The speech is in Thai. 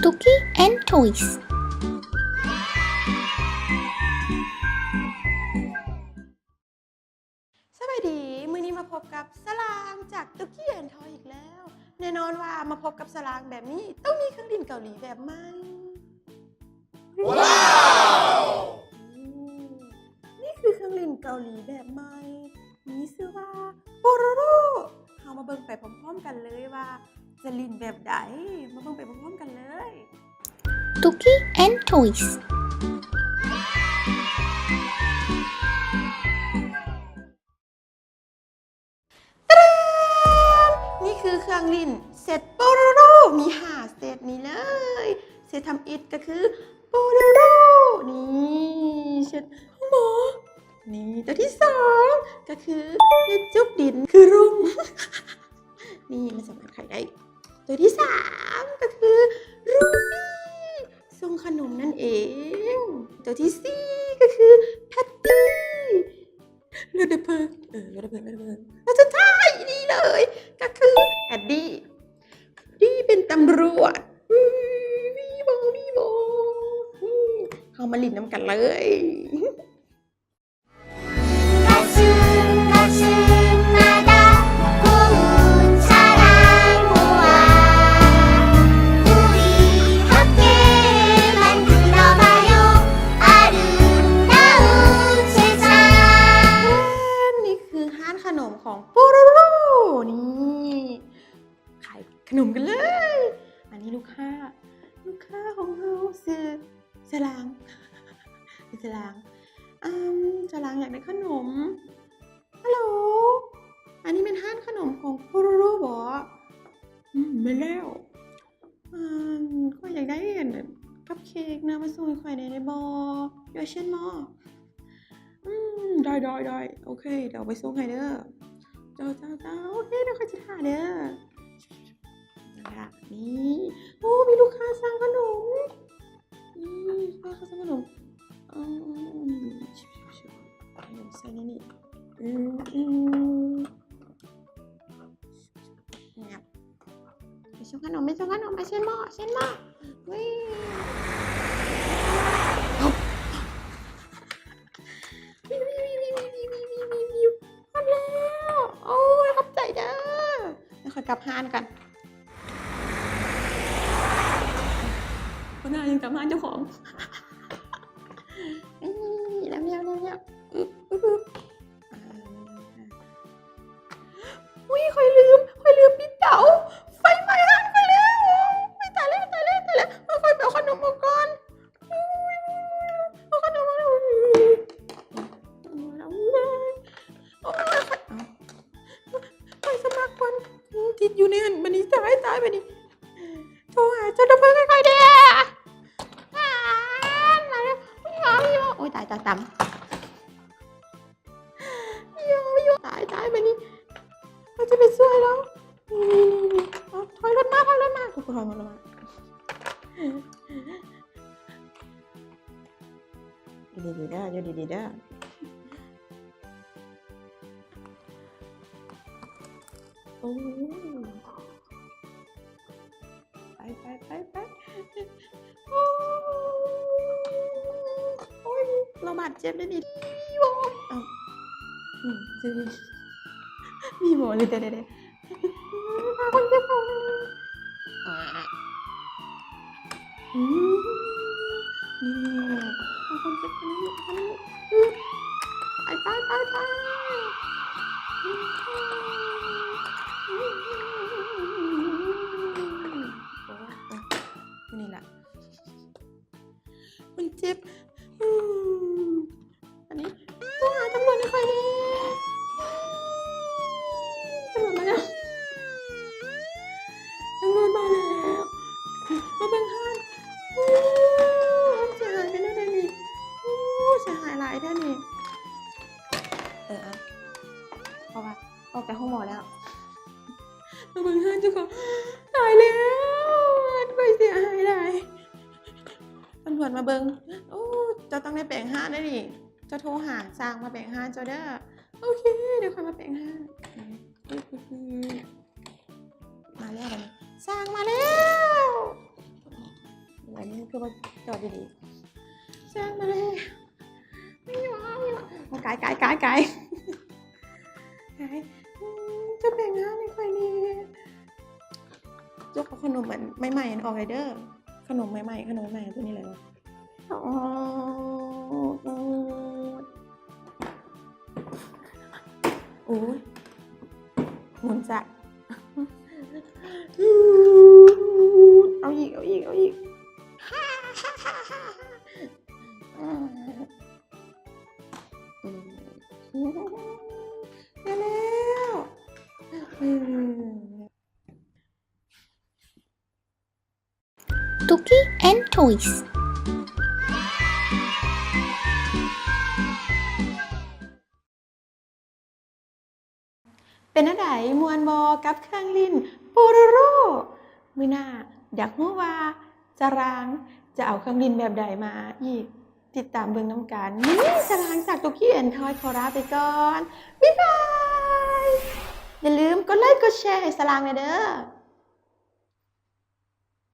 Tuki and Toys สวัสดีมื้อนี้มาพบกับสลางจากตุกกี้แอนทอยอีกแล้วแน่นอนว่ามาพบกับสลางแบบนี้ต้องมีเครื่องดื่มเกาหลีแบบใหม่ว้าวนี่คือเครื่องดื่มเกาหลีแบบใหม่มีชื่อว่าโปโรโรเรามาเบิ่งไปพร้อมๆกันเลยว่าจะลิ้นแบบใดมาเบิ่งไปพร้อมๆกันเลย Tuki and Toys นี่คือเครื่องลิ้นเซตโปโรโรมี5เซตนี้เลยเซตทำอิฐก็คือโปโรโรนี่เซตหมอนี่ตัวที่2ก็คือเซตจุบดินคือรุ่ง นี่มันสามารถขายได้ตัวที่3ก็คือรูฟี่ทรงขนมนั่นเองตัวที่4ก็คือแพตตี้เลือดเพลิงเลือดเพลิงแล้วสุดท้ายนี่เลยก็คือแอดดี้เป็นตำรวจวีโบเข้ามาลิ้นน้ำกันเลย 가슴마다 고운 사랑 모아 우리 함께 만들어봐요 아름다운 세상 นี่คือร้านขนมของโปโรโรนี่ขายขนมกันเลยอันนี้ลูกค้าของเราซื้อสลางสลางอยากได้ขนมฮัลโหลอันนี้เป็นร้านขนมของโปโรโรบอไม่แล้วก็อยากได้คัพเค้กนะมาส่งให้ข่อยได้บอยเช่นมอได้โอเคเดี๋ยวไปส่งให้เด้อเจ้าโอเคเดี๋ยวข่อยจะถ่ายเด้อนี่โอ้มีลูกค้าสั่งขนมนี่ลูกค้าสั่งขนมใส่นี่งับไปส่งขนมมาเช่นหม้อวิ่งหมดแล้วโอ้ยขอบใจเด้อแล้วค่อยกลับห้านกันคนหน้ายังกลับห้านเจ้าของแล้วอุ้ยค่อยลืมปิดเตาไฟไหม้ห้านไปแล้วไม่ตายแล้วค่อยไปเอาขนมมาก่อนเอาขนมมาไปสมัครก่อนติดอยู่ในหันบันนี้ตายบันนี้โทรหาเจ้าดับเพลิงค่อยๆเด้มาแล้วพี่โอ้ยตายต่ำพี่ตายบันนี้เราจะไปช่วยแล้วนี่ถอยรถมาทุกคนถอยรถมาดีๆเด้อโอ้ไปโอ้ยเราบาดเจ็บได้ดิมีหมอเลยเด้พาคนเจ็บเขาเลยนี่พาคนเจ็บคนนี้ไปนี่แหละมันเจ็บอันนี้ต้องหาตำรวจให้ค่อยดิตำรวจมาแล้วมาเบิ่งห้านเสียหายไปแล้วนี่เสียหายหลายได้นี่เพราะว่าออกจากห้องหมอแล้วมาเบิ่งห้านจุกคนตายแล้วไปเสียหายหลายตำรวจมาเบิ่งโอ้เจ้าต้องได้แปลงห้านได้ดิเจ้าโทรหาสร้างมาแปลงห้านเจ้าเด้อโอเคเดี๋ยวค่อยมาแปลงห้านมาแล้วกันสร้างมาแล้ว อันนี้คือว่าจอดดีๆช่างมาเลยไม่ยอมไก่จะแบ่งงานในใครนี่จุกเอาขนมมันใหม่ๆออกเลยเด้อขนมใหม่ๆตัวนี้เลยวะโอ้ยหมุนจัดเอาอีกได้แล้ว Tuki and Toys. เป็นอะไรมวนบอกับเครื่องลิ้นปูรูรูมือหน้าอยากรู้ว่าจะรางจะเอาเครื่องลิ้นแบบใดมาอีกติดตามเบิ่งน้ำกันนี่จะรางจากตุกี้แอนทอยขอลาไปก่อนบ๊ายบายอย่าลืมกดไลค์กดแชร์ให้สลางเลยเด้อ